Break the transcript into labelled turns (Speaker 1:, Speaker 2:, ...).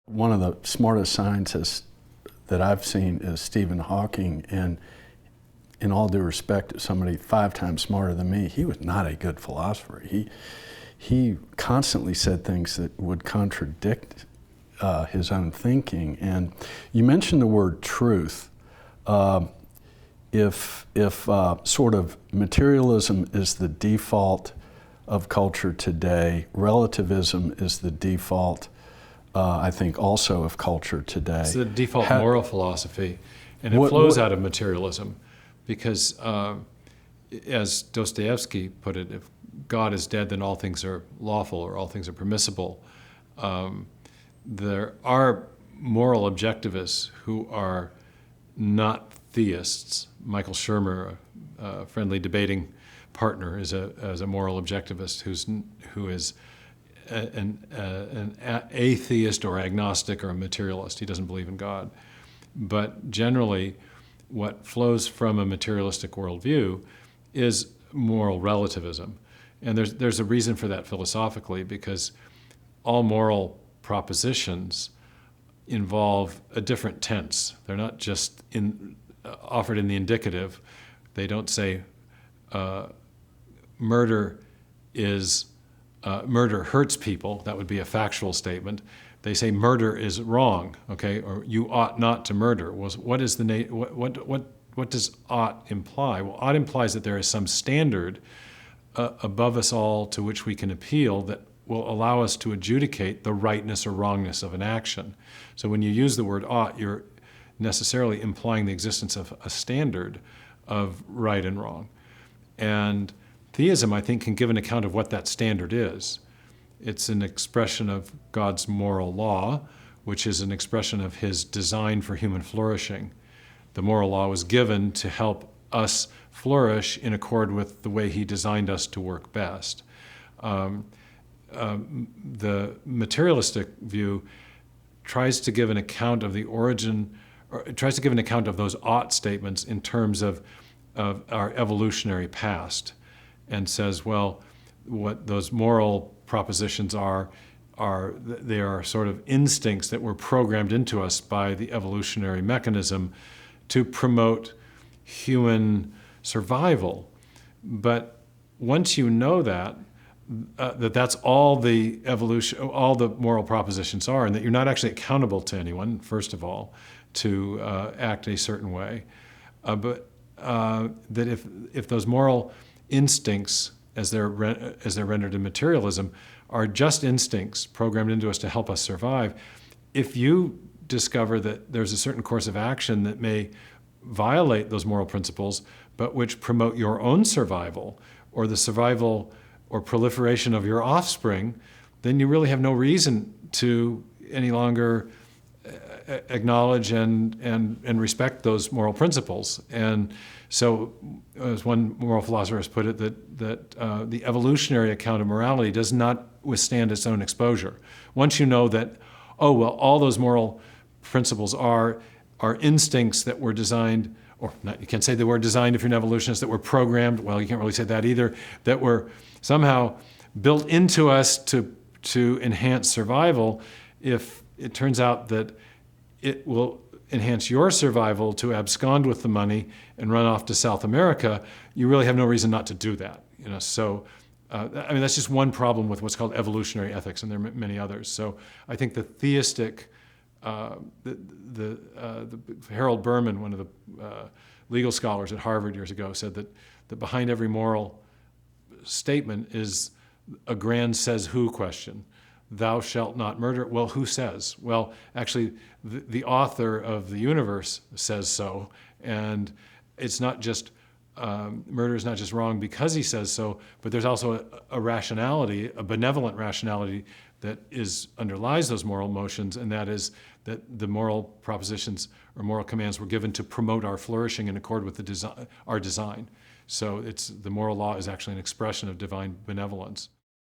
Speaker 1: One of the smartest scientists that I've seen is Stephen Hawking, and in all due respect, somebody 5 times smarter than me, he was not a good philosopher. He constantly said things that would contradict his own thinking. And you mentioned the word truth. If sort of materialism is the default of culture today, relativism is the default, I think, also of culture today.
Speaker 2: It's the default moral philosophy, and it flows out of materialism, because as Dostoevsky put it, if God is dead, then all things are lawful, or all things are permissible. There are moral objectivists who are not theists. Michael Shermer, a friendly debating partner, is a moral objectivist who is an atheist or agnostic or a materialist. He doesn't believe in God. But generally, what flows from a materialistic worldview is moral relativism. And there's a reason for that philosophically, because all moral propositions involve a different tense. They're not just offered in the indicative. They don't say murder hurts people. That would be a factual statement. They say murder is wrong, okay, or you ought not to murder. What does ought imply? Well, ought implies that there is some standard above us all to which we can appeal that will allow us to adjudicate the rightness or wrongness of an action. So when you use the word ought, you're necessarily implying the existence of a standard of right and wrong. And theism, I think, can give an account of what that standard is. It's an expression of God's moral law, which is an expression of his design for human flourishing. The moral law was given to help us flourish in accord with the way he designed us to work best. The materialistic view tries to give an account of the origin, or tries to give an account of those ought statements in terms of our evolutionary past, and says, well, what those moral propositions are they are sort of instincts that were programmed into us by the evolutionary mechanism to promote human survival. But once you know that that's all the evolution, all the moral propositions are, and that you're not actually accountable to anyone, first of all, to act a certain way, but that if those moral instincts, as they're rendered in materialism, are just instincts programmed into us to help us survive, if you discover that there's a certain course of action that may violate those moral principles, but which promote your own survival, or the survival or proliferation of your offspring, then you really have no reason to any longer acknowledge and respect those moral principles. And so, as one moral philosopher has put it, that the evolutionary account of morality does not withstand its own exposure. Once you know that, oh, well, all those moral principles are instincts that were designed, or not, you can't say they were designed if you're an evolutionist, that were programmed, well, you can't really say that either, that were somehow built into us to enhance survival. If it turns out that it will enhance your survival to abscond with the money and run off to South America, you really have no reason not to do that. So I mean, that's just one problem with what's called evolutionary ethics, and there are many others. So I think the theistic, the Harold Berman, one of the legal scholars at Harvard years ago, said that behind every moral statement is a grand says who question. Thou shalt not murder. Well, who says? Well, actually, the author of the universe says so, and it's not just murder is not just wrong because he says so, but there's also a rationality, a benevolent rationality that underlies those moral motions, and that is that the moral propositions or moral commands were given to promote our flourishing in accord with our design. So the moral law is actually an expression of divine benevolence.